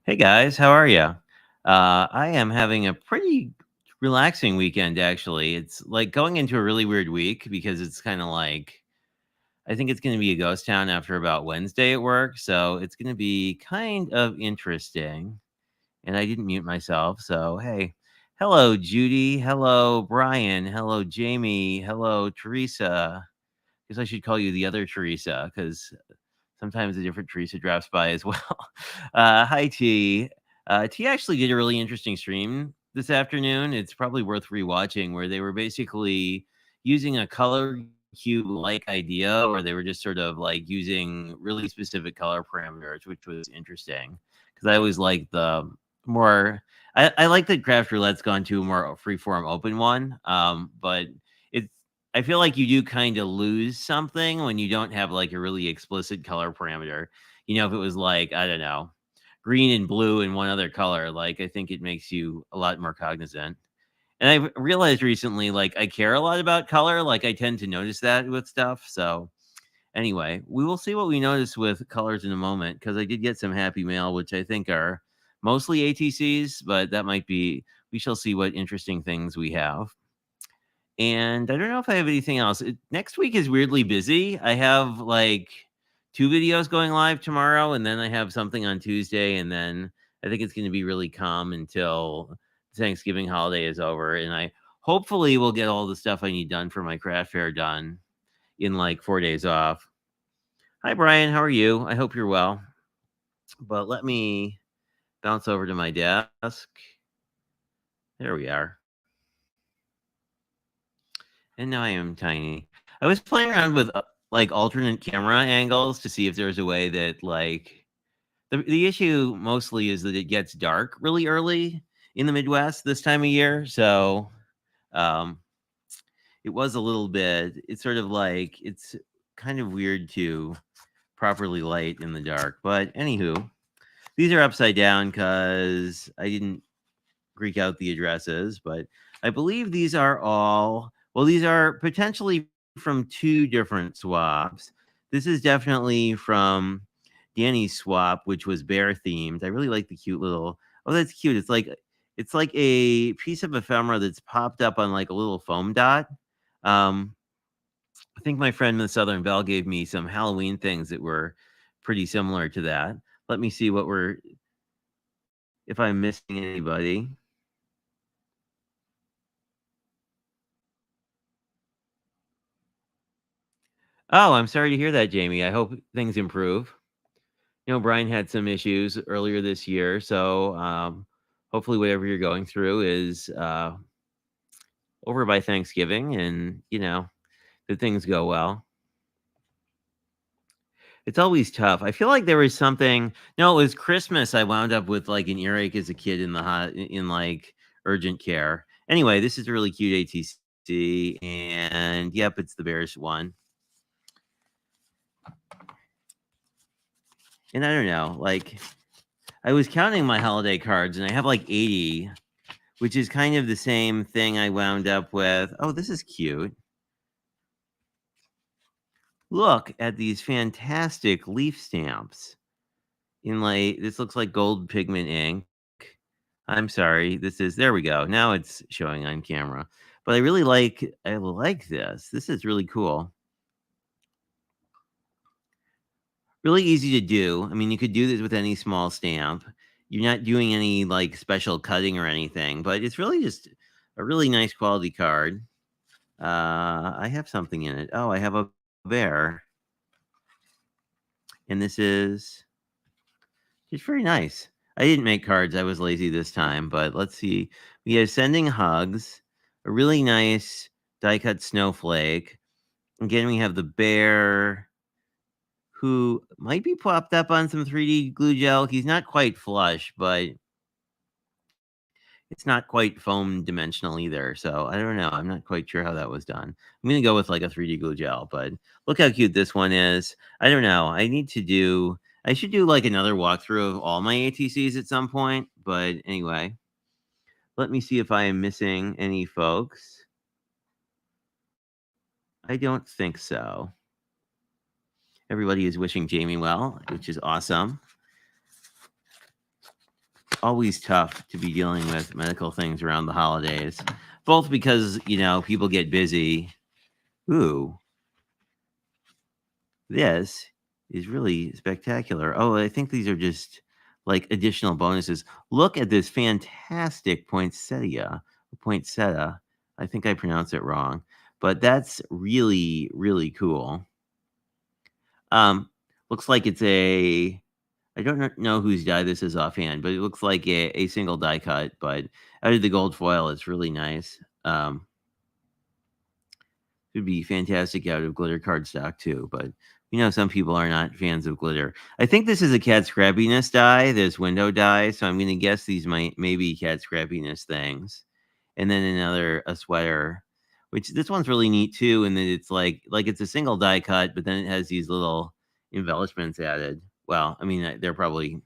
Hey guys, how are you? I am having a pretty relaxing weekend, actually. It's like going into a really weird week because it's kind of like, I think it's going to be a ghost town after about Wednesday at work. So it's going to be kind of interesting. And I didn't mute myself. So, hey, hello, Judy. Hello, Brian. Hello, Jamie. Hello, Teresa. Guess I should call you the other Teresa because sometimes a different Teresa drops by as well. Hi, T. T actually did a really interesting stream this afternoon. It's probably worth rewatching, where they were basically using a color cube like idea, where they were just sort of like using really specific color parameters, which was interesting because I always like the more. I like that Craft Roulette's gone to a more freeform open one, but it's I feel like you do kind of lose something when you don't have like a really explicit color parameter. If it was like, I don't know, green and blue and one other color, like I think it makes you a lot more cognizant. And I've realized recently, like I care a lot about color. Like I tend to notice that with stuff. So anyway, we will see what we notice with colors in a moment because I did get some happy mail, which I think are mostly ATCs, but that might be, we shall see what interesting things we have. And I don't know if I have anything else. Next week is weirdly busy. I have like two videos going live tomorrow, and then I have something on Tuesday, and then I think it's going to be really calm until Thanksgiving holiday is over. And I hopefully will get all the stuff I need done for my craft fair done in like 4 days off. Hi, Brian. How are you? I hope you're well. But let me bounce over to my desk. There we are. And now I am tiny. I was playing around with like alternate camera angles to see if there's a way that like the issue mostly is that it gets dark really early in the Midwest this time of year. So um it was a little bit it's sort of like it's kind of weird to properly light in the dark. But anywho, these are upside down because I didn't Greek out the addresses, but I believe these are all, well, these are potentially from two different swaps. This is definitely from Danny's swap, which was bear themed. I really like the cute little, oh, that's cute. It's like a piece of ephemera that's popped up on like a little foam dot. Um, I think my friend Miss Southern Belle gave me some Halloween things that were pretty similar to that. Let me see if I'm missing anybody. Oh, I'm sorry to hear that, Jamie. I hope things improve. Brian had some issues earlier this year, so hopefully, whatever you're going through is over by Thanksgiving, and that things go well. It's always tough. I feel like there was something. No, it was Christmas. I wound up with like an earache as a kid in like urgent care. Anyway, this is a really cute ATC, and yep, it's the Bears one. And I don't know, like I was counting my holiday cards, and I have like 80, which is kind of the same thing I wound up with. Oh, this is cute. Look at these fantastic leaf stamps. This looks like gold pigment ink. I'm sorry. There we go. Now it's showing on camera. But I like this. This is really cool. Really easy to do. I mean, you could do this with any small stamp. You're not doing any like special cutting or anything, but it's really just a really nice quality card. I have something in it. Oh, I have a bear, and this is it's very nice. I didn't make cards. I was lazy this time, but let's see. We have sending hugs, a really nice die cut snowflake. Again, we have the bear who might be popped up on some 3D glue gel. He's not quite flush, but it's not quite foam dimensional either. So I don't know. I'm not quite sure how that was done. I'm gonna go with like a 3D glue gel, but look how cute this one is. I don't know. I should do like another walkthrough of all my ATCs at some point. But anyway, let me see if I am missing any folks. I don't think so. Everybody is wishing Jamie well, which is awesome. always tough to be dealing with medical things around the holidays, both because, people get busy. Ooh, this is really spectacular. Oh, I think these are just like additional bonuses. Look at this fantastic poinsettia. I think I pronounced it wrong, but that's really, really cool. Um, looks like it's I don't know whose die this is offhand, but it looks like a single die cut, but out of the gold foil, it's really nice. Would be fantastic out of glitter cardstock too, but some people are not fans of glitter. I think this is a cat scrappiness die, this window die, so I'm gonna guess these maybe cat scrappiness things. And then a sweater, which this one's really neat too, and then it's like it's a single die cut, but then it has these little embellishments added. Well, I mean, they're probably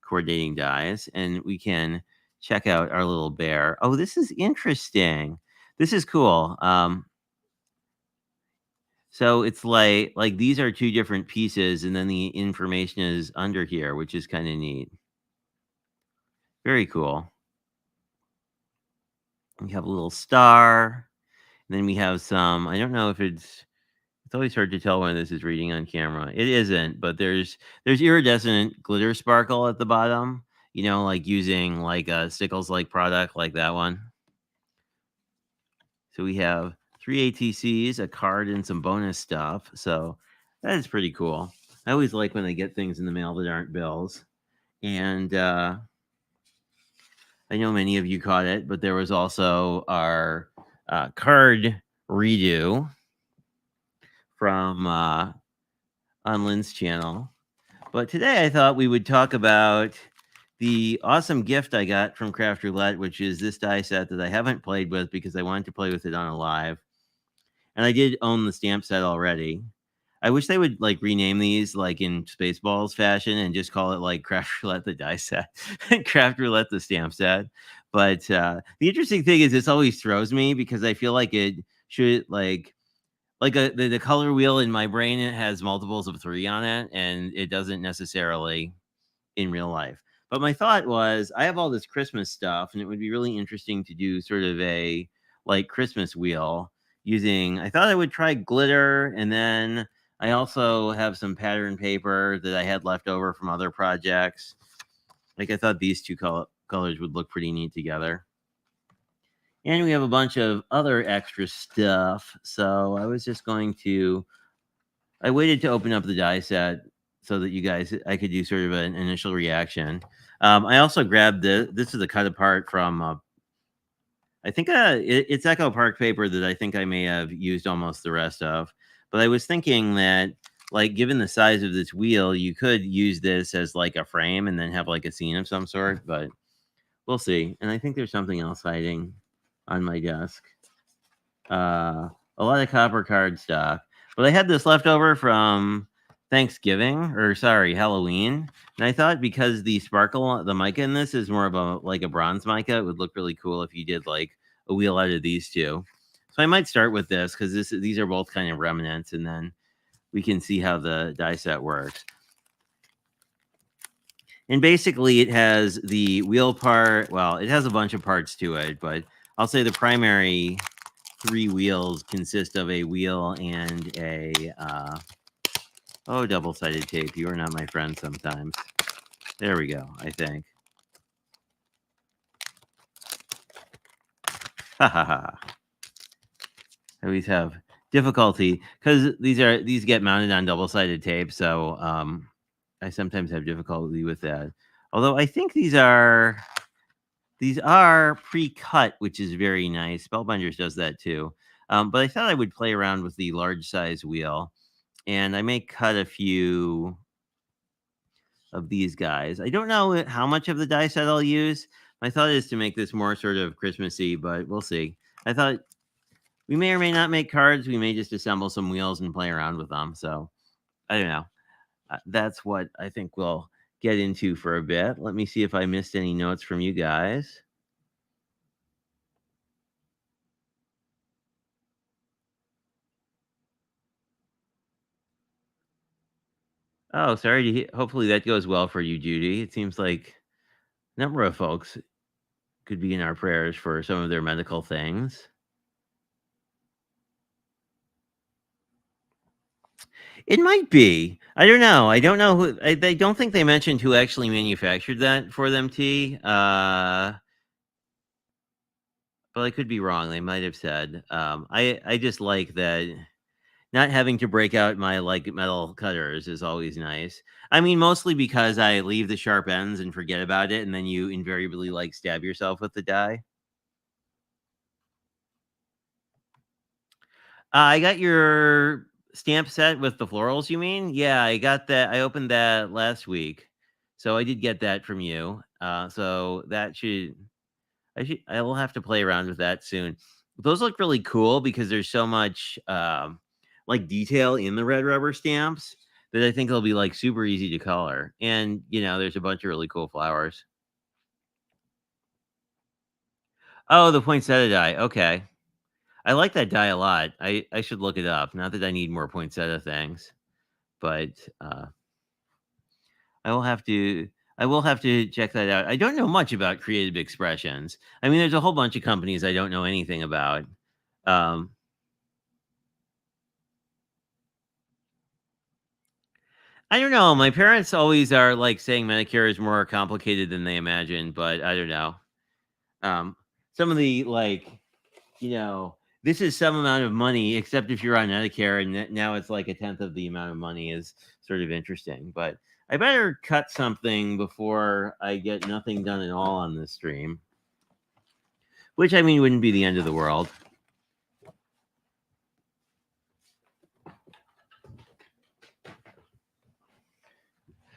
coordinating dies, and we can check out our little bear. Oh, this is interesting. This is cool. So it's like these are 2 different pieces, and then the information is under here, which is kinda neat. Very cool. We have a little star, and then we have some I don't know if it's always hard to tell when this is reading on camera. It isn't, but there's iridescent glitter sparkle at the bottom, like using, like, a Stickles-like product like that one. So we have 3 ATCs, a card, and some bonus stuff, so that is pretty cool. I always like when I get things in the mail that aren't bills. And I know many of you caught it, but there was also our card redo from on Lynn's channel. But today I thought we would talk about the awesome gift I got from Craft Roulette, which is this die set that I haven't played with because I wanted to play with it on a live. And I did own the stamp set already. I wish they would like rename these like in Spaceballs fashion and just call it like Craft Roulette the die set and Craft Roulette the stamp set. But the interesting thing is this always throws me because I feel like it should the color wheel in my brain, it has multiples of 3 on it, and it doesn't necessarily in real life. But my thought was I have all this Christmas stuff, and it would be really interesting to do sort of a like Christmas wheel using I thought I would try glitter, and then I also have some pattern paper that I had left over from other projects. Like I thought these two colors would look pretty neat together. And we have a bunch of other extra stuff. So I was just going to I waited to open up the die set so that I could do sort of an initial reaction. I also grabbed this is a cut apart from I think it's Echo Park paper that I think I may have used almost the rest of. But I was thinking that like given the size of this wheel, you could use this as like a frame and then have like a scene of some sort, but we'll see. And I think there's something else hiding on my desk. A lot of copper card stock. But I had this left over from Thanksgiving, or sorry, Halloween. And I thought because the mica in this is more of a bronze mica, it would look really cool if you did like a wheel out of these two. So I might start with this because these are both kind of remnants, and then we can see how the die set works. And basically, it has the wheel part. Well, it has a bunch of parts to it, but I'll say the primary 3 wheels consist of a wheel and a double-sided tape. You are not my friend sometimes. There we go, I think. Ha ha ha. I always have difficulty because these get mounted on double-sided tape, so I sometimes have difficulty with that. Although I think these are pre-cut, which is very nice. Spellbinders does that too. But I thought I would play around with the large size wheel, and I may cut a few of these guys. I don't know how much of the die set I'll use. My thought is to make this more sort of Christmassy, but we'll see. I thought we may or may not make cards. We may just assemble some wheels and play around with them. So I don't know. That's what I think we'll get into for a bit. Let me see if I missed any notes from you guys. Oh, sorry to hear. Hopefully that goes well for you, Judy. It seems like number of folks could be in our prayers for some of their medical things. It might be. I don't know. I don't know who. I don't think they mentioned who actually manufactured that for them, T. But I could be wrong. They might have said. I just like that not having to break out my like metal cutters is always nice. I mean, mostly because I leave the sharp ends and forget about it, and then you invariably like stab yourself with the die. I got your stamp set with the florals, you mean? Yeah, I got that. I opened that last week. So I did get that from you. So that I will have to play around with that soon. Those look really cool because there's so much like detail in the red rubber stamps that I think it'll be like super easy to color. And there's a bunch of really cool flowers. Oh, the poinsettia die. Okay. I like that die a lot. I should look it up. Not that I need more poinsettia things, but I will have to I will have to check that out. I don't know much about Creative Expressions. I mean, there's a whole bunch of companies I don't know anything about. Um, I don't know. My parents always are like saying Medicare is more complicated than they imagine, but I don't know. Some of the this is some amount of money, except if you're on Medicare, and now it's like a tenth of the amount of money is sort of interesting. But I better cut something before I get nothing done at all on this stream, which I mean wouldn't be the end of the world.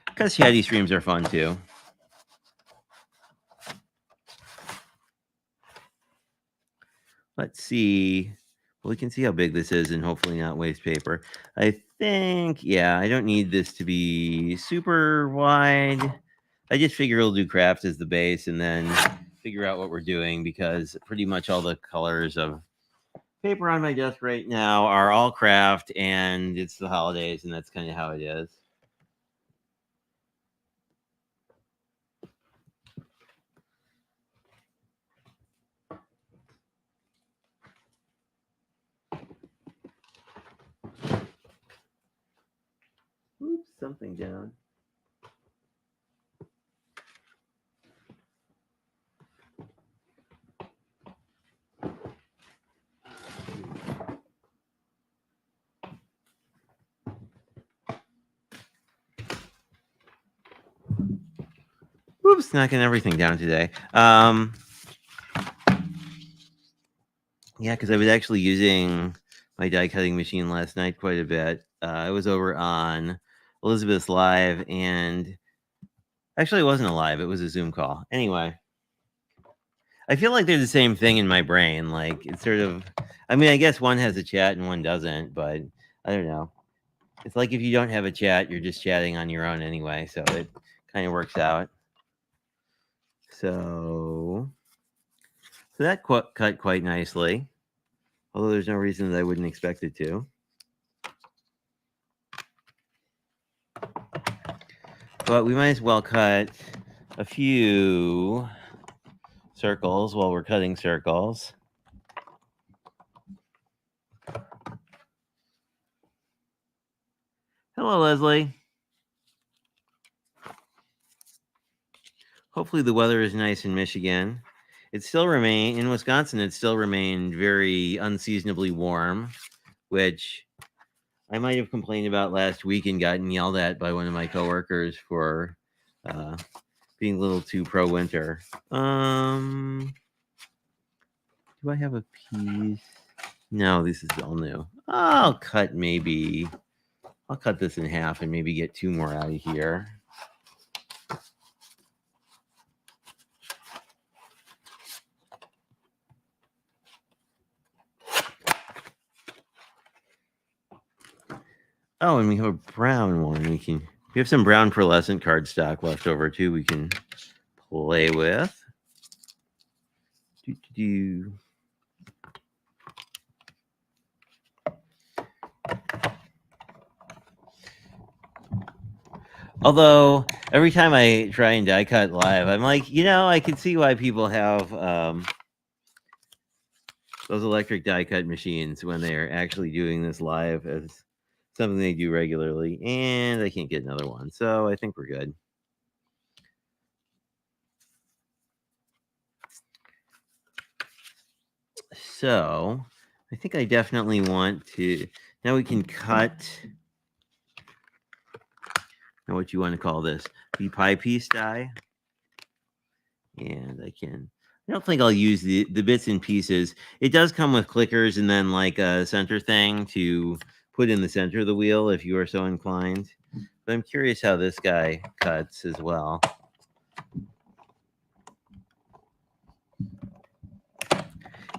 Because chatty streams are fun too. Let's see. Well, we can see how big this is and hopefully not waste paper. I think, yeah, I don't need this to be super wide. I just figure we'll do craft as the base and then figure out what we're doing because pretty much all the colors of paper on my desk right now are all craft and it's the holidays and that's kind of how it is. Oops, something down. Oops, knocking everything down today. Yeah, because I was actually using my die cutting machine last night quite a bit. I was over on Elizabeth's live, and actually, it wasn't a live; it was a Zoom call. Anyway, I feel like they're the same thing in my brain. Like it's sort of, I mean, I guess one has a chat and one doesn't, but I don't know. It's like if you don't have a chat, you're just chatting on your own anyway, so it kind of works out. So that cut quite nicely, although there's no reason that I wouldn't expect it to. But we might as well cut a few circles while we're cutting circles. Hello, Leslie. Hopefully the weather is nice in Michigan. It still remain in Wisconsin. It still remained very unseasonably warm, which I might have complained about last week and gotten yelled at by one of my coworkers for being a little too pro winter. Do I have a piece? No, this is all new. I'll cut this in half and maybe get two more out of here. Oh, and we have a brown one. We have some brown pearlescent cardstock left over too. We can play with. Although every time I try and die cut live, I'm like, I can see why people have those electric die cut machines when they're actually doing this live as something they do regularly. And I can't get another one, so I think we're good. So I think I definitely want to. Now we can cut. Now, what you want to call this? The pie piece die. And I don't think I'll use the bits and pieces. It does come with clickers and then like a center thing to put in the center of the wheel if you are so inclined. But I'm curious how this guy cuts as well.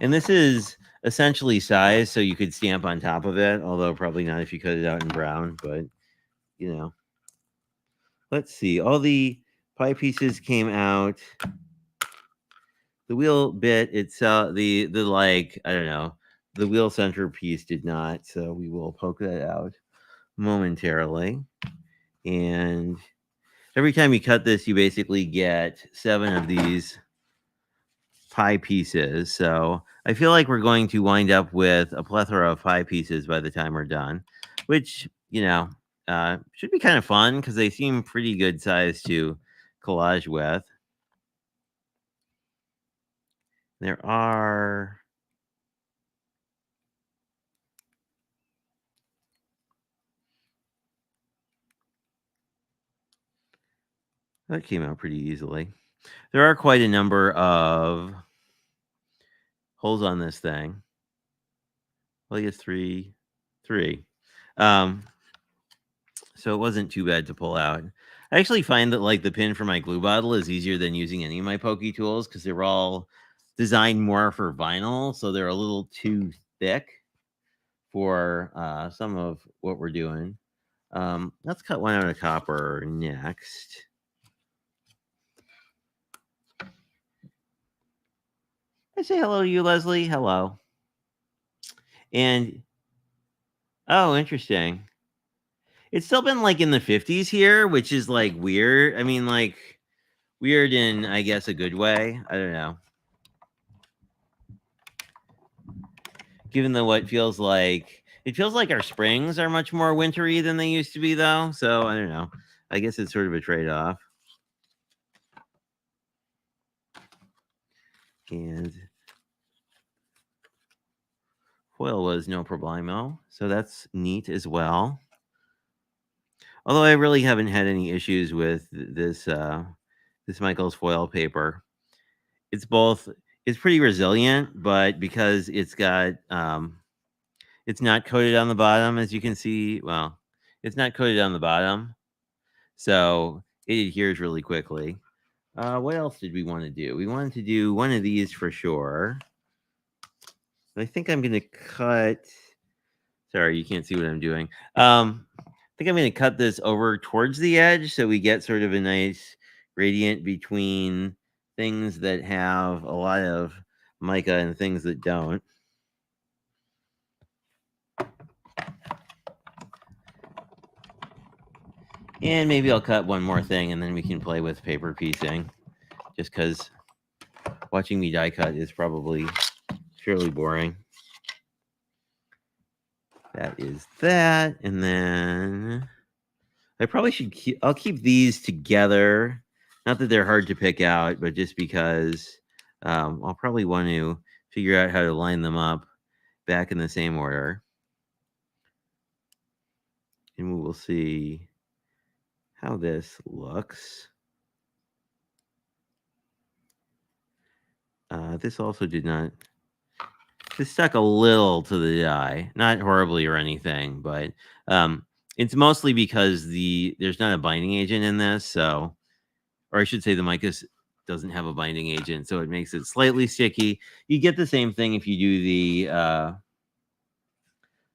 And this is essentially size, so you could stamp on top of it, although probably not if you cut it out in brown, but let's see. All the pie pieces came out. The wheel bit itself, the like, I don't know, the wheel center piece did not, so we will poke that out momentarily. And every time you cut this, you basically get 7 of these pie pieces. So I feel like we're going to wind up with a plethora of pie pieces by the time we're done, which, should be kind of fun because they seem pretty good size to collage with. There are... That came out pretty easily. There are quite a number of holes on this thing. Well, I guess three. So it wasn't too bad to pull out. I actually find that like the pin for my glue bottle is easier than using any of my pokey tools because they're all designed more for vinyl, so they're a little too thick for some of what we're doing. Let's cut one out of copper next. I say hello to you, Leslie. Hello. And oh, interesting. It's still been like in the 50s here, which is like weird. I mean, like weird in, I guess, a good way. I don't know. Given that what feels like, it feels like our springs are much more wintry than they used to be, though. So I don't know. I guess it's sort of a trade off. And foil was no problemo. So that's neat as well. Although I really haven't had any issues with this Michaels foil paper. It's pretty resilient, but because it's got it's not coated on the bottom, as you can see. Well, it's not coated on the bottom, so it adheres really quickly. What else did we want to do? We wanted to do one of these for sure. I think I'm going to cut... Sorry, you can't see what I'm doing. I think I'm going to cut this over towards the edge so we get sort of a nice gradient between things that have a lot of mica and things that don't. And maybe I'll cut one more thing and then we can play with paper piecing, just because watching me die cut is probably fairly boring. That is that. And then I probably should I'll keep these together. Not that they're hard to pick out, but just because I'll probably want to figure out how to line them up back in the same order. And we will see how this looks. This also did not... This stuck a little to the die. Not horribly or anything, but it's mostly because there's not a binding agent in this, so... Or I should say the mica doesn't have a binding agent, so it makes it slightly sticky. You get the same thing if you do the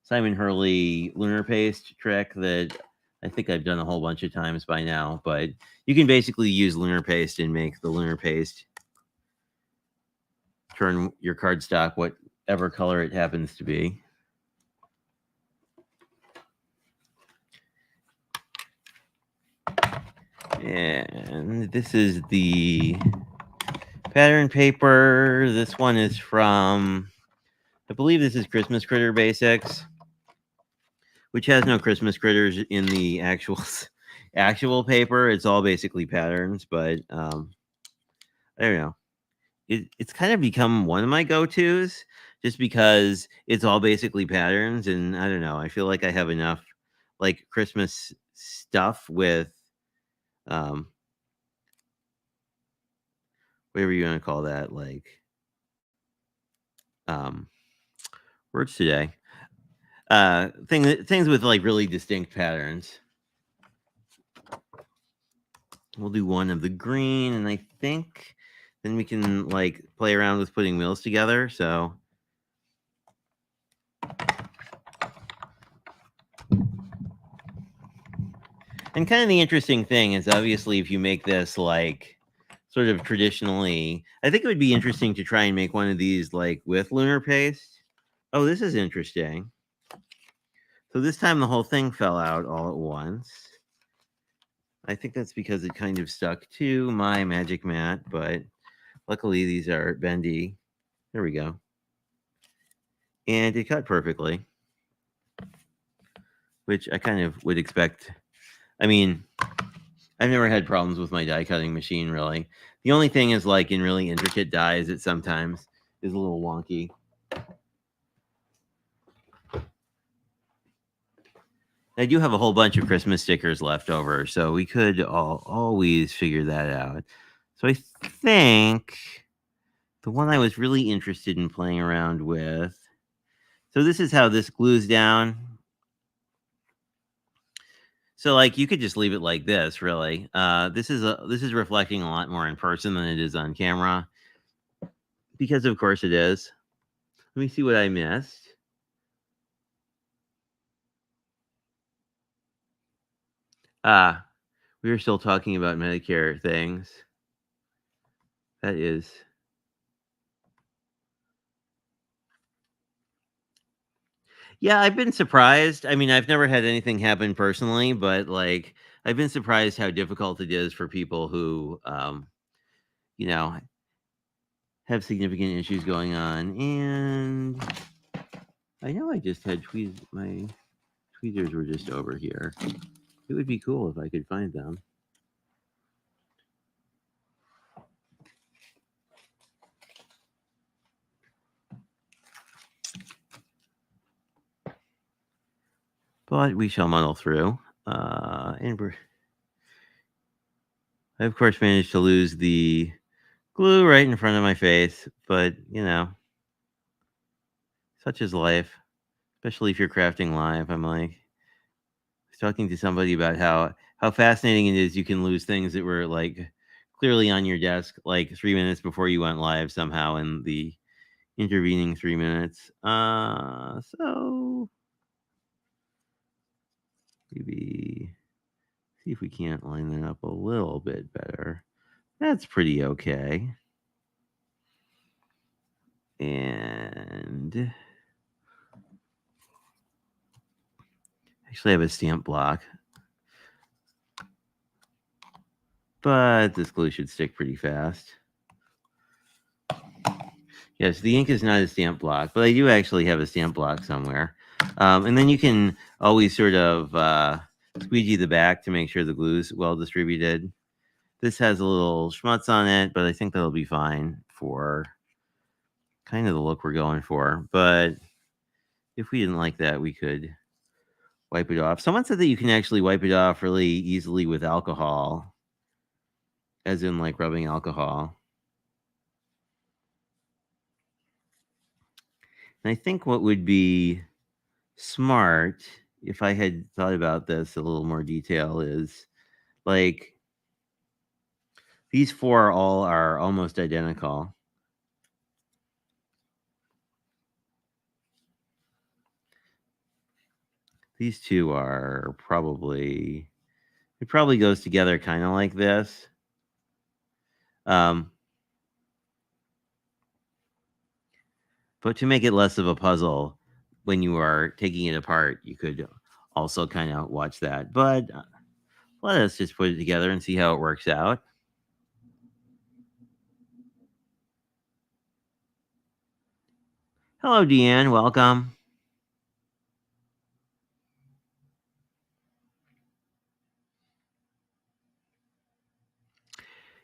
Simon Hurley lunar paste trick that I think I've done a whole bunch of times by now, but you can basically use lunar paste and make the lunar paste turn your cardstock whatever color it happens to be. And this is the pattern paper. This one is from, I believe this is Christmas Critter Basics, which has no Christmas critters in the actual paper. It's all basically patterns, but I don't know. It's kind of become one of my go-tos just because it's all basically patterns, and I don't know. I feel like I have enough like Christmas stuff with um whatever you want to call that, like um words today. Things with like really distinct patterns. We'll do one of the green, and I think then we can like play around with putting wheels together. So and kind of the interesting thing is obviously if you make this like sort of traditionally, I think it would be interesting to try and make one of these like with lunar paste. Oh, this is interesting. So this time the whole thing fell out all at once. I think that's because it kind of stuck to my magic mat, but luckily these are bendy. There we go. And it cut perfectly, which I kind of would expect. I mean, I've never had problems with my die cutting machine, really. The only thing is, like, in really intricate dies, it sometimes is a little wonky. I do have a whole bunch of Christmas stickers left over, so we could always figure that out. So I think the one I was really interested in playing around with. So this is how this glues down. So like you could just leave it like this, really. This is reflecting a lot more in person than it is on camera, because of course it is. Let me see what I missed. We were still talking about Medicare things. That is. Yeah, I've been surprised. I mean, I've never had anything happen personally, but like I've been surprised how difficult it is for people who you know, have significant issues going on. And I know I just had my tweezers were just over here. It would be cool if I could find them. But we shall muddle through. And I, of course, managed to lose the glue right in front of my face. But, such is life, especially if you're crafting live. I'm like, I was talking to somebody about how fascinating it is you can lose things that were, like, clearly on your desk, like, 3 minutes before you went live somehow in the intervening 3 minutes. So maybe see if we can't line that up a little bit better. That's pretty okay. And actually, I have a stamp block, but this glue should stick pretty fast. Yes, the ink is not a stamp block, but I do actually have a stamp block somewhere. And then you can always sort of squeegee the back to make sure the glue's well distributed. This has a little schmutz on it, but I think that'll be fine for kind of the look we're going for. But if we didn't like that, we could wipe it off. Someone said that you can actually wipe it off really easily with alcohol, as in like rubbing alcohol. And I think what would be smart, if I had thought about this a little more detail, is like these four all are almost identical. These two are probably, it probably goes together kind of like this. Um, but to make it less of a puzzle when you are taking it apart, you could also kind of watch that. But Let us just put it together and see how it works out. Hello, Deanne. Welcome.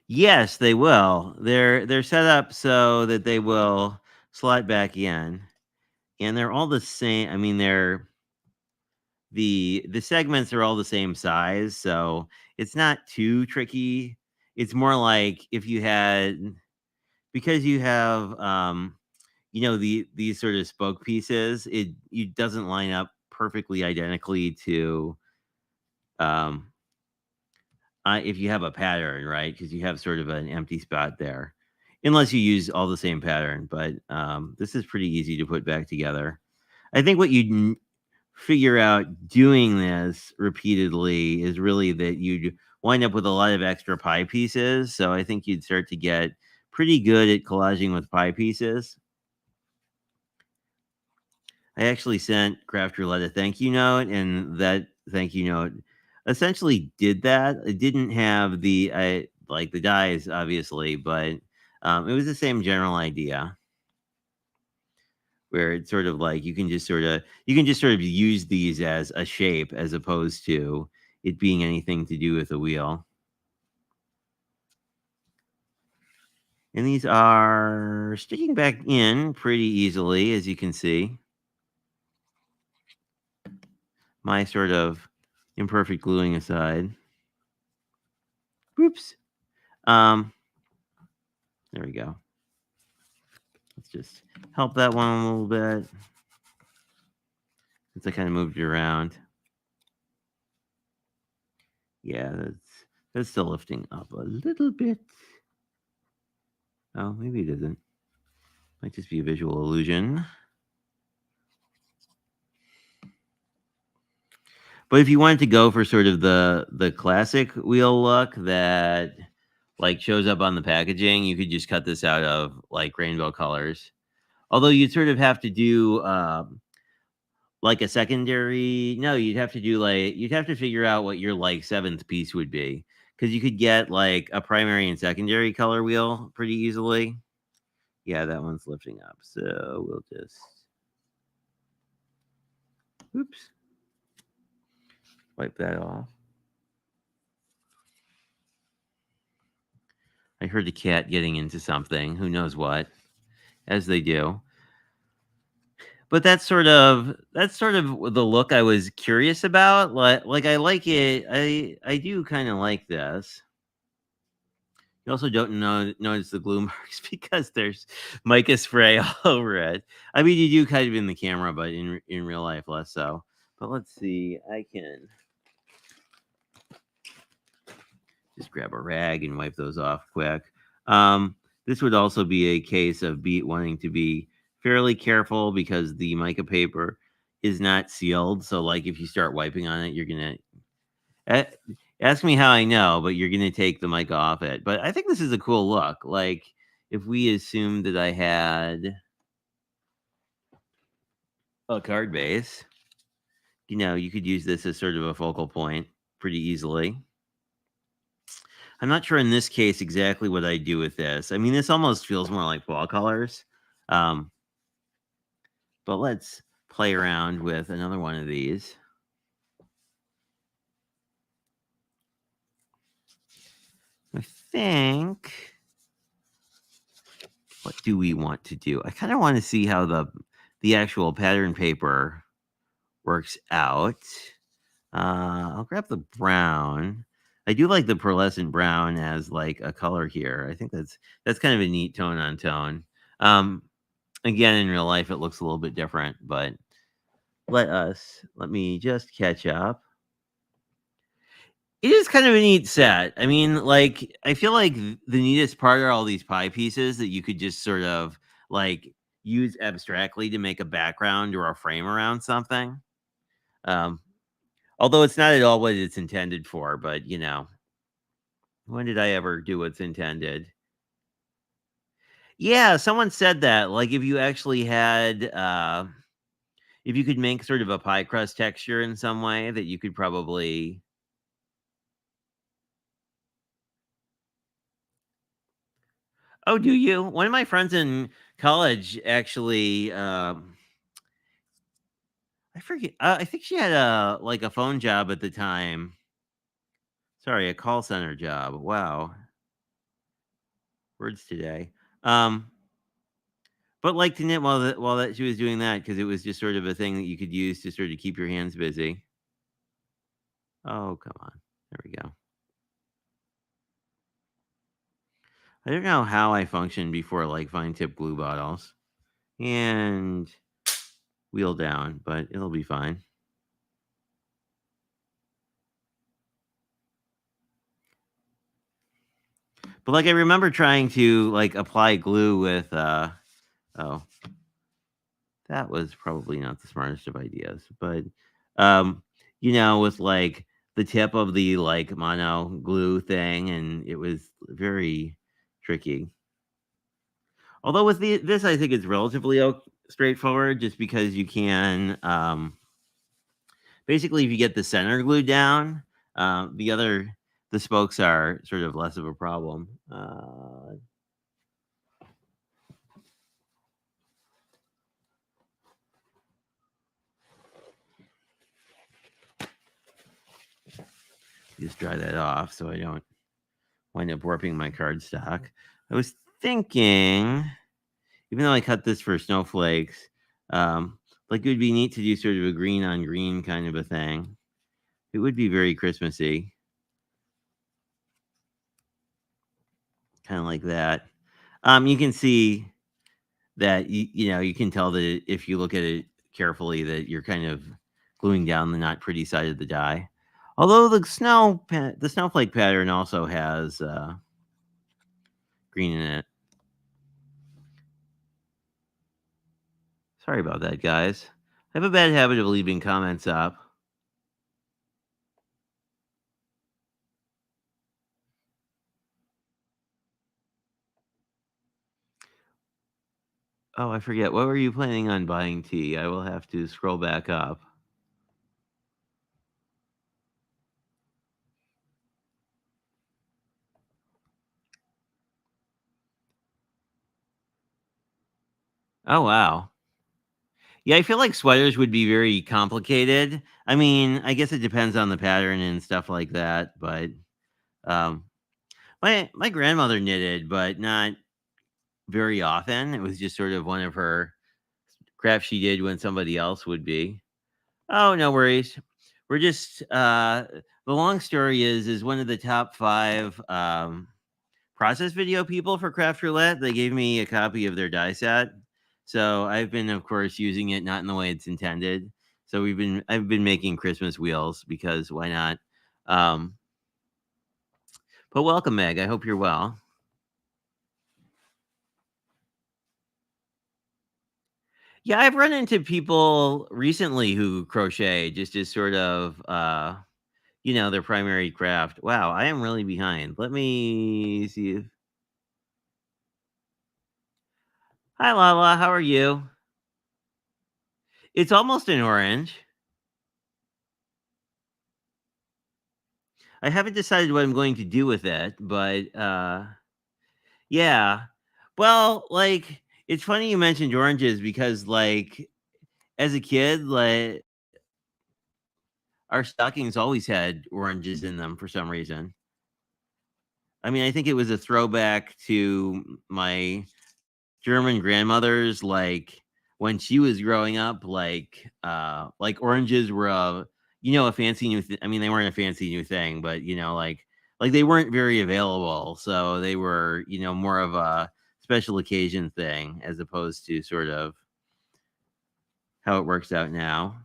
Yes, they will. They're set up so that they will slot back in, and they're all the same. I mean, the segments are all the same size, so it's not too tricky. It's more like if you had because you have these sort of spoke pieces, it doesn't line up perfectly identically to um if you have a pattern, right? Because you have sort of an empty spot there, unless you use all the same pattern. But this is pretty easy to put back together. I think what you figure out doing this repeatedly is really that you'd wind up with a lot of extra pie pieces. So I think you'd start to get pretty good at collaging with pie pieces. I actually sent Craft Roulette a thank you note, and that thank you note essentially did that. It didn't have like the dies, obviously, but it was the same general idea where it's sort of like you can just sort of use these as a shape as opposed to it being anything to do with a wheel. And these are sticking back in pretty easily, as you can see. My sort of imperfect gluing aside. Oops. Um, there we go. Let's just help that one a little bit. Since I kind of moved it around. Yeah, that's still lifting up a little bit. Oh, maybe it isn't. Might just be a visual illusion. But if you wanted to go for sort of the classic wheel look that like shows up on the packaging, you could just cut this out of like rainbow colors. Although you'd sort of have to do like a secondary. No, you'd have to figure out what your like seventh piece would be because you could get like a primary and secondary color wheel pretty easily. Yeah, that one's lifting up. So we'll just oops, wipe that off. I heard the cat getting into something. Who knows what? As they do. But that's sort of the look I was curious about. Like I like it. I do kind of like this. You also don't notice the glue marks because there's mica spray all over it. I mean, you do kind of in the camera, but in real life less so. But let's see. I can just grab a rag and wipe those off quick. This would also be a case of wanting to be fairly careful because the mica paper is not sealed. So, like, if you start wiping on it, you're gonna ask me how I know, but you're gonna take the mica off it. But I think this is a cool look. Like, if we assumed that I had a card base, you could use this as sort of a focal point pretty easily. I'm not sure in this case exactly what I do with this. I mean, this almost feels more like fall colors. Um, but let's play around with another one of these. I think. What do we want to do? I kind of want to see how the actual pattern paper works out. I'll grab the brown. I do like the pearlescent brown as like a color here. I think that's kind of a neat tone on tone. Um, Again, in real life, it looks a little bit different, but let me just catch up. It is kind of a neat set. I mean, like, I feel like the neatest part are all these pie pieces that you could just sort of like use abstractly to make a background or a frame around something. Um, Although it's not at all what it's intended for, but when did I ever do what's intended? Yeah, someone said that. Like, if you actually had if you could make sort of a pie crust texture in some way that you could probably Oh, do you? One of my friends in college actually, I forget. I think she had a phone job at the time. Sorry, a call center job. Wow, words today. Um, but like to knit while that she was doing that because it was just sort of a thing that you could use to sort of keep your hands busy. Oh, come on. There we go. I don't know how I functioned before like fine tip glue bottles and wheel down, but it'll be fine. But like I remember trying to like apply glue with oh, that was probably not the smartest of ideas, but um with like the tip of the like mono glue thing and it was very tricky. Although with this I think it's relatively straightforward just because you can basically if you get the center glued down, the spokes are sort of less of a problem. Just dry that off so I don't wind up warping my cardstock. I was thinking, even though I cut this for snowflakes, like it would be neat to do sort of a green on green kind of a thing. It would be very Christmassy, kind of like that. You can see that you can tell that if you look at it carefully that you're kind of gluing down the not pretty side of the die. Although the snowflake pattern also has green in it. Sorry about that, guys. I have a bad habit of leaving comments up. Oh, I forget. What were you planning on buying tea? I will have to scroll back up. Oh, wow. Yeah, I feel like sweaters would be very complicated. I mean, I guess it depends on the pattern and stuff like that, but um my grandmother knitted, but not very often. It was just sort of one of her crafts she did when somebody else would be. Oh, no worries. We're just the long story is one of the top 5 process video people for Craft Roulette. They gave me a copy of their die set. So I've been, of course, using it not in the way it's intended. So I've been making Christmas wheels because why not? Um, but welcome, Meg. I hope you're well. Yeah, I've run into people recently who crochet just as sort of their primary craft. Wow, I am really behind. Let me see if Hi Lala, how are you? It's almost an orange. I haven't decided what I'm going to do with it, but yeah. Well, like it's funny you mentioned oranges because like as a kid, like our stockings always had oranges in them for some reason. I mean, I think it was a throwback to my German grandmother's like when she was growing up, like oranges were a fancy new I mean, they weren't a fancy new thing, but like they weren't very available. So they were, more of a special occasion thing as opposed to sort of how it works out now.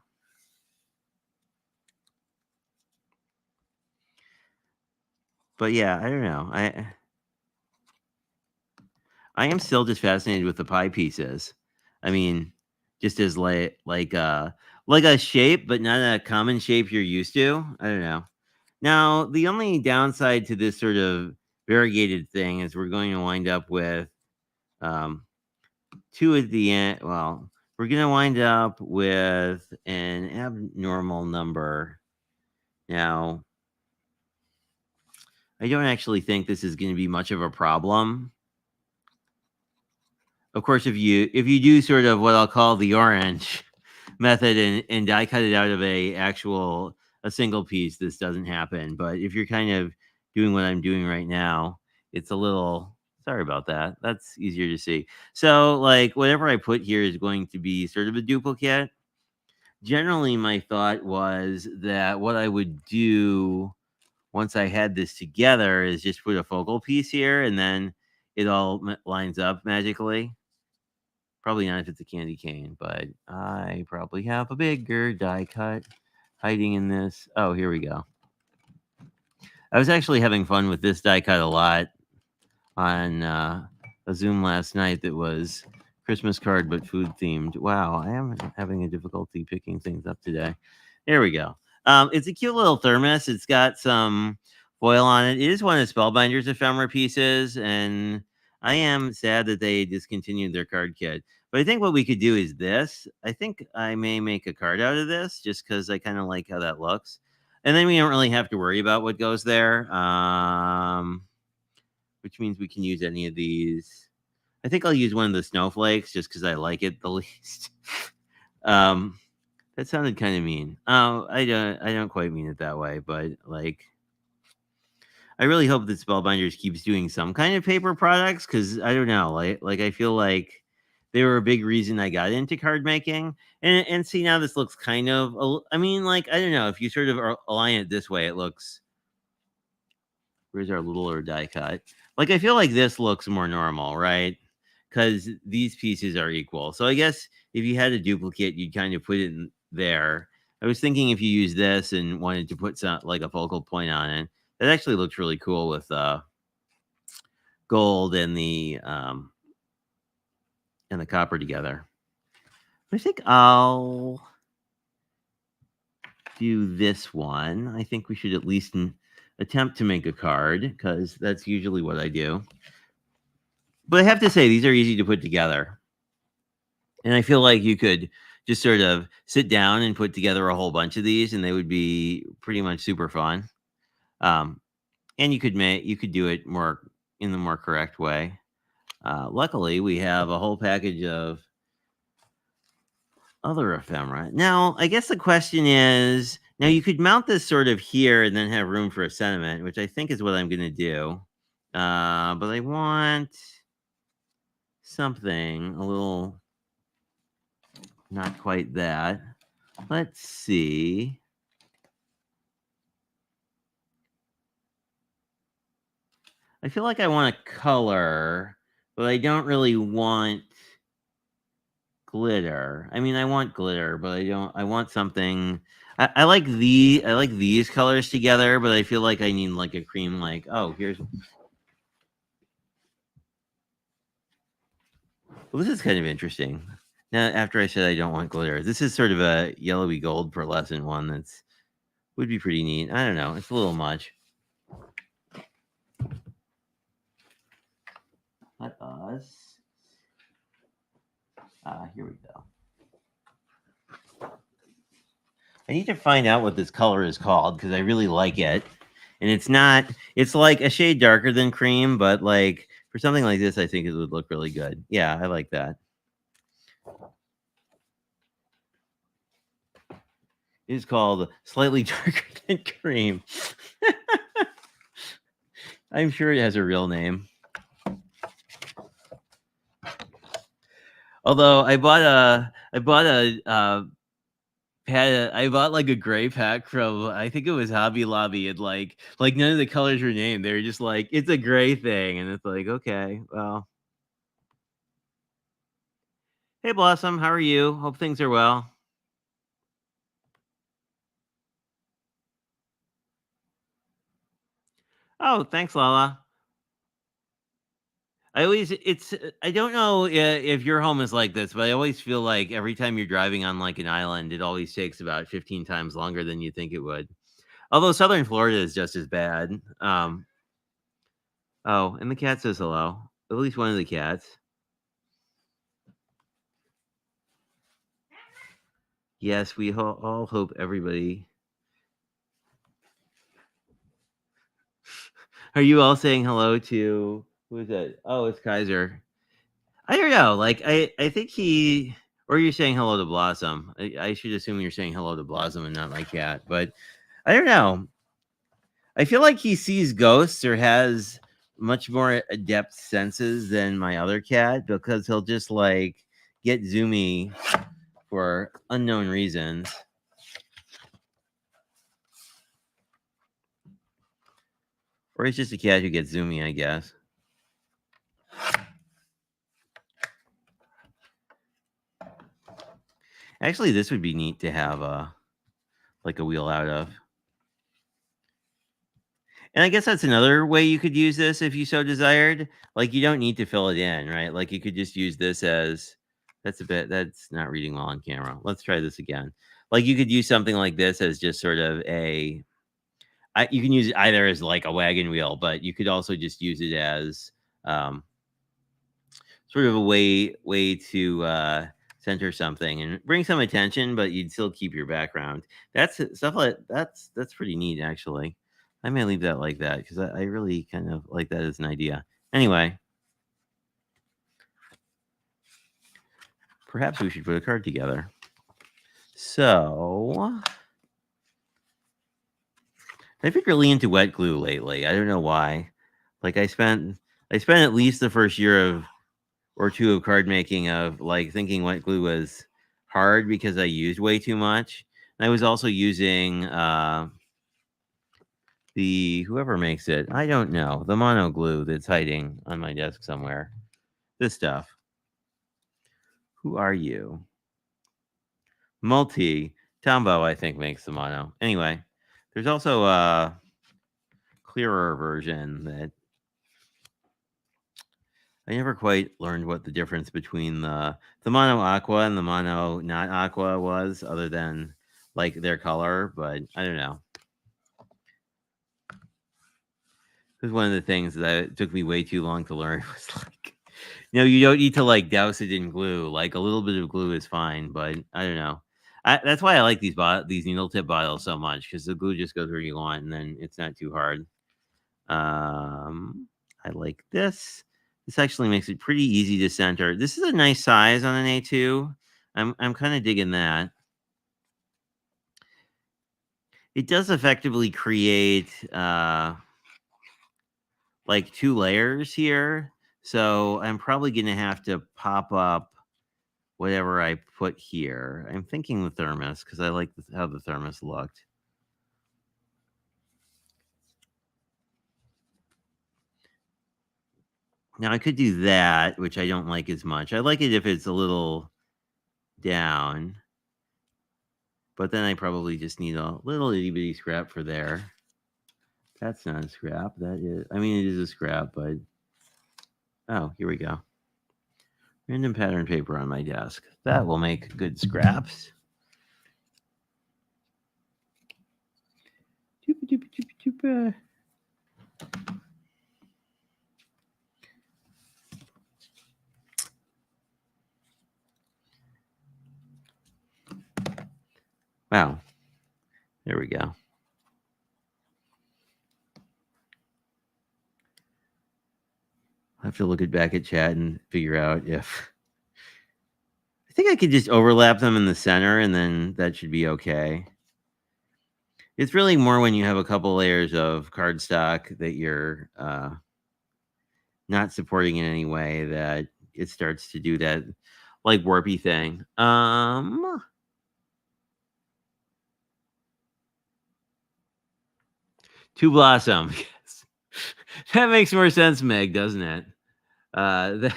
But yeah, I don't know. I am still just fascinated with the pie pieces. I mean, just as like a shape, but not a common shape you're used to. I don't know. Now, the only downside to this sort of variegated thing is we're going to wind up with um, two at the end. Well, we're going to wind up with an abnormal number. Now, I don't actually think this is going to be much of a problem Of course, if you do sort of what I'll call the orange method and die cut it out of a single piece, this doesn't happen. But if you're kind of doing what I'm doing right now, it's a little sorry about that. That's easier to see. So like whatever I put here is going to be sort of a duplicate. Generally, my thought was that what I would do once I had this together is just put a focal piece here and then it all lines up magically. Probably not if it's a candy cane, but I probably have a bigger die cut hiding in this. Oh, here we go. I was actually having fun with this die cut a lot on a Zoom last night that was Christmas card but food themed. Wow, I am having a difficulty picking things up today. There we go. It's a cute little thermos. It's got some foil on it. It is one of Spellbinder's ephemera pieces, and I am sad that they discontinued their card kit. But I think what we could do is this. I think I may make a card out of this just because I kind of like how that looks. And then we don't really have to worry about what goes there. Which means we can use any of these. I think I'll use one of the snowflakes just because I like it the least. um, that sounded kind of mean. Oh, I don't quite mean it that way, but like, I really hope that Spellbinders keeps doing some kind of paper products because I don't know, like I feel like they were a big reason I got into card making. And see now this looks kind of, I mean, like I don't know if you sort of align it this way, it looks. Where's our littler die cut? Like I feel like this looks more normal, right? Because these pieces are equal. So I guess if you had a duplicate, you'd kind of put it in there. I was thinking if you use this and wanted to put some like a focal point on it, that actually looks really cool with gold and the copper together. I think I'll do this one. I think we should at least attempt to make a card because that's usually what I do. But I have to say, these are easy to put together. And I feel like you could just sort of sit down and put together a whole bunch of these, and they would be pretty much super fun. Um, and you could do it more in the more correct way. Luckily, we have a whole package of other ephemera. Now, I guess the question is, now you could mount this sort of here and then have room for a sentiment, which I think is what I'm going to do. But I want something a little not quite that. Let's see. I feel like I want a color, but I don't really want glitter. I mean, I want glitter, but I don't. I want something. I like I like these colors together, but I feel like I need like a cream. Like, oh, here's. Well, this is kind of interesting. Now, after I said I don't want glitter, this is sort of a yellowy gold pearlescent one. That's would be pretty neat. I don't know. It's a little much. Let us. Here we go. I need to find out what this color is called because I really like it. And it's not, it's like a shade darker than cream, but like for something like this, I think it would look really good. Yeah, I like that. It is called slightly darker than cream. I'm sure it has a real name. Although I bought like a gray pack from I think it was Hobby Lobby and like none of the colors were named. They were just like it's a gray thing and it's like okay, well. Hey Blossom, how are you? Hope things are well. Oh, thanks Lala. I don't know if your home is like this, but I always feel like every time you're driving on like an island, it always takes about 15 times longer than you think it would. Although Southern Florida is just as bad. Oh, and the cat says hello. At least one of the cats. Yes, we all hope everybody. Are you all saying hello to who is it? Oh, it's Kaiser. I don't know. Like I think he or you're saying hello to Blossom. I should assume you're saying hello to Blossom and not my cat, but I don't know. I feel like he sees ghosts or has much more adept senses than my other cat because he'll just like get zoomy for unknown reasons. Or he's just a cat who gets zoomy, I guess. Actually, this would be neat to have like a wheel out of. And I guess that's another way you could use this if you so desired. Like you don't need to fill it in, right? Like you could just use this as that's not reading well on camera. Let's try this again. Like you could use something like this as just sort of you can use it either as like a wagon wheel, but you could also just use it as um, sort of a way to center something and bring some attention, but you'd still keep your background. That's stuff like that's pretty neat, actually. I may leave that like that because I really kind of like that as an idea. Anyway, perhaps we should put a card together. So I've been really into wet glue lately. I don't know why. Like I spent at least the first year of or two of card making of like thinking wet glue was hard because I used way too much. And I was also using the whoever makes it, I don't know, the mono glue that's hiding on my desk somewhere. This stuff. Who are you? Multi Tombow, I think, makes the mono. Anyway, there's also a clearer version that I never quite learned what the difference between the mono aqua and the mono not aqua was, other than like their color. But I don't know. This is one of the things that it took me way too long to learn. Was like, you don't need to like douse it in glue. Like a little bit of glue is fine, but I don't know. That's why I like these needle tip bottles so much because the glue just goes where you want, and then it's not too hard. I like this. This actually makes it pretty easy to center. This is a nice size on an A2. I'm kind of digging that. It does effectively create like 2 layers here. So I'm probably gonna have to pop up whatever I put here. I'm thinking the thermos because I like how the thermos looked. Now I could do that, which I don't like as much. I like it if it's a little down. But then I probably just need a little itty bitty scrap for there. That's not a scrap. That is, I mean, it is a scrap, but oh, here we go. Random pattern paper on my desk. That will make good scraps. Wow. There we go. I have to look back at chat and figure out if I think I could just overlap them in the center and then that should be okay. It's really more when you have a couple layers of cardstock that you're not supporting in any way that it starts to do that like warpy thing. To Blossom. Yes. That makes more sense, Meg, doesn't it? That...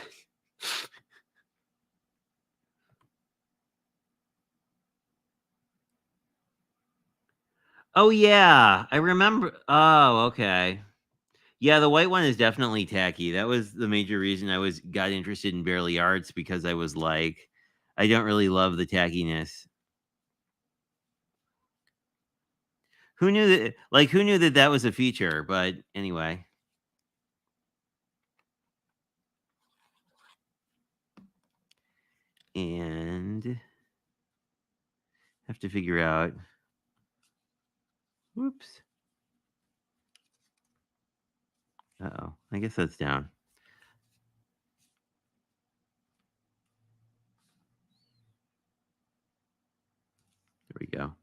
Oh yeah, I remember. Oh, okay. Yeah, the white one is definitely tacky. That was the major reason I got interested in Barely Arts because I was like, I don't really love the tackiness. Who knew that? Like, who knew that that was a feature? But anyway, and have to figure out. Whoops. Oh, I guess that's down. go.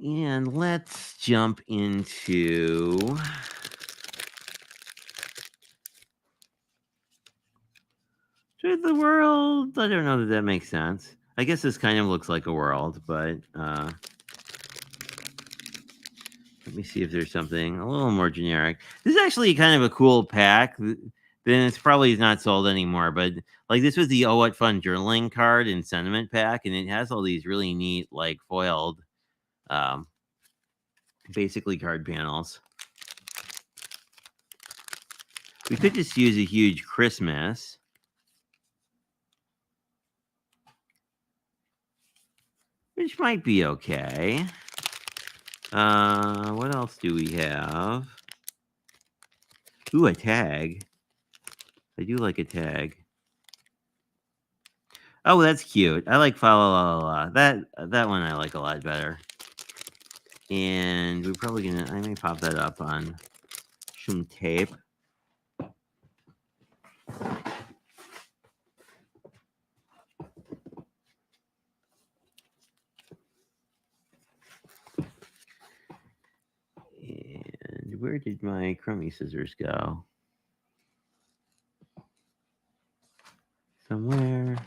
And let's jump into the world. I don't know that makes sense. I guess this kind of looks like a world, but let me see if there's something a little more generic. This is actually kind of a cool pack. Then it's probably not sold anymore, but like this was the Oh What Fun journaling card and sentiment pack, and it has all these really neat like foiled, um, basically card panels. We could just use a huge Christmas. Which might be okay. What else do we have? Ooh, a tag. I do like a tag. Oh, that's cute. I like fa la la la la. That one I like a lot better. And we're probably I may pop that up on some tape. And where did my crummy scissors go? Somewhere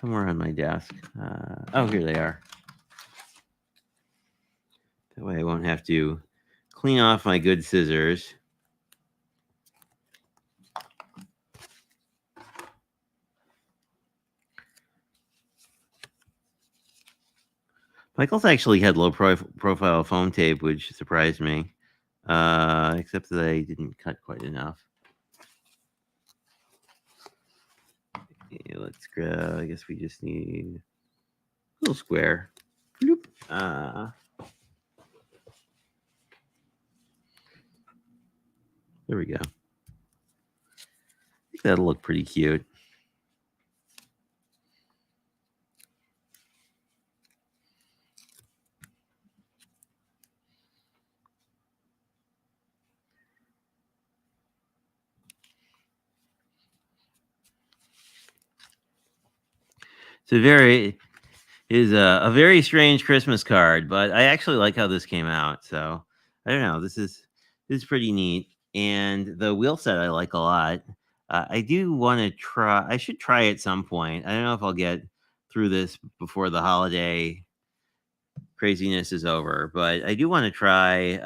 on my desk. Oh, here they are. That way I won't have to clean off my good scissors. Michael's actually had low profile foam tape, which surprised me. Except that I didn't cut quite enough. Okay, let's grab. I guess we just need a little square. Bloop. There we go. I think that'll look pretty cute. So is a very strange Christmas card, but I actually like how this came out. So I don't know. This is pretty neat, and the wheel set I like a lot. I do want to try. I should try at some point. I don't know if I'll get through this before the holiday craziness is over, but I do want to try.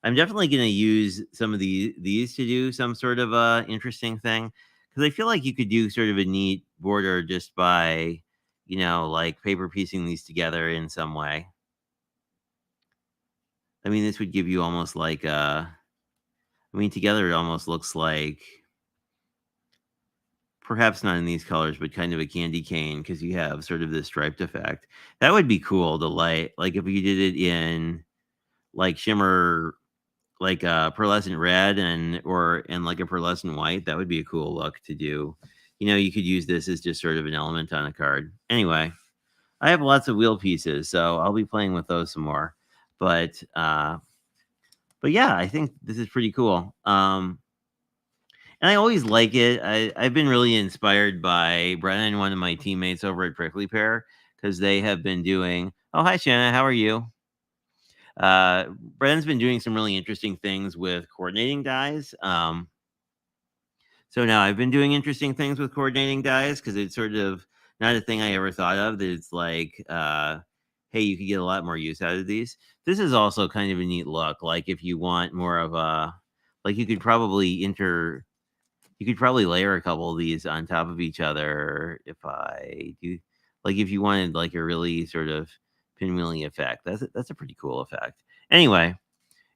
I'm definitely going to use some of these to do some sort of interesting thing, because I feel like you could do sort of a neat border just by, like paper piecing these together in some way. I mean, this would give you almost like together it almost looks like, perhaps not in these colors, but kind of a candy cane, because you have sort of this striped effect. That would be cool to like if you did it in like shimmer, like a pearlescent red and like a pearlescent white. That would be a cool look to do. You could use this as just sort of an element on a card. Anyway, I have lots of wheel pieces, so I'll be playing with those some more. But yeah, I think this is pretty cool. And I always like it. I've been really inspired by Brennan, one of my teammates over at Prickly Pear, because they have been doing. Oh, hi, Shanna. How are you? Brennan's been doing some really interesting things with coordinating dies. So now I've been doing interesting things with coordinating dies, because it's sort of not a thing I ever thought of. That it's like, hey, you could get a lot more use out of these. This is also kind of a neat look. Like if you want more of a, like you could probably layer a couple of these on top of each other. If I do, like if you wanted like a really sort of pinwheeling effect, that's a pretty cool effect. Anyway,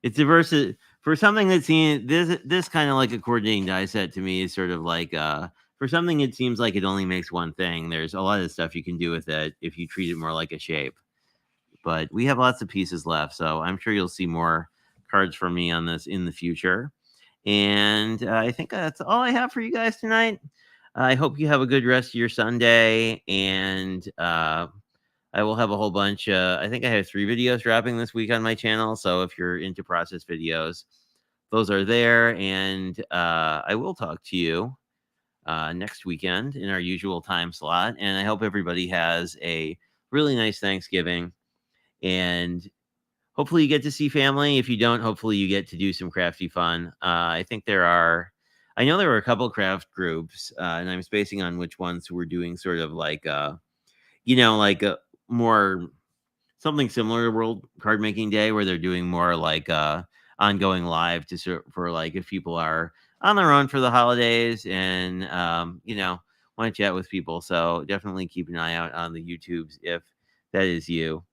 it's diverse for something that seems this kind of like a coordinating die set to me is sort of like for something it seems like it only makes one thing. There's a lot of stuff you can do with it if you treat it more like a shape. But we have lots of pieces left, so I'm sure you'll see more cards from me on this in the future. And I think that's all I have for you guys tonight. I hope you have a good rest of your Sunday, and I will have a whole bunch. I think I have 3 videos dropping this week on my channel. So if you're into process videos, those are there. And I will talk to you next weekend in our usual time slot. And I hope everybody has a really nice Thanksgiving. And hopefully you get to see family. If you don't, hopefully you get to do some crafty fun. I know there were a couple craft groups, and I'm spacing on which ones were doing sort of like, like a more something similar to World Card Making Day, where they're doing more like ongoing live for like if people are on their own for the holidays and want to chat with people. So definitely keep an eye out on the YouTubes if that is you.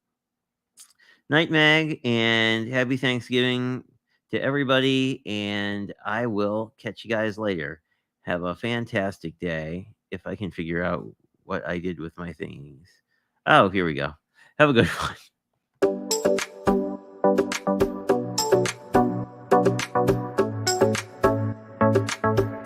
Night Mag, and happy Thanksgiving to everybody. And I will catch you guys later. Have a fantastic day. If I can figure out what I did with my things. Oh, here we go. Have a good one.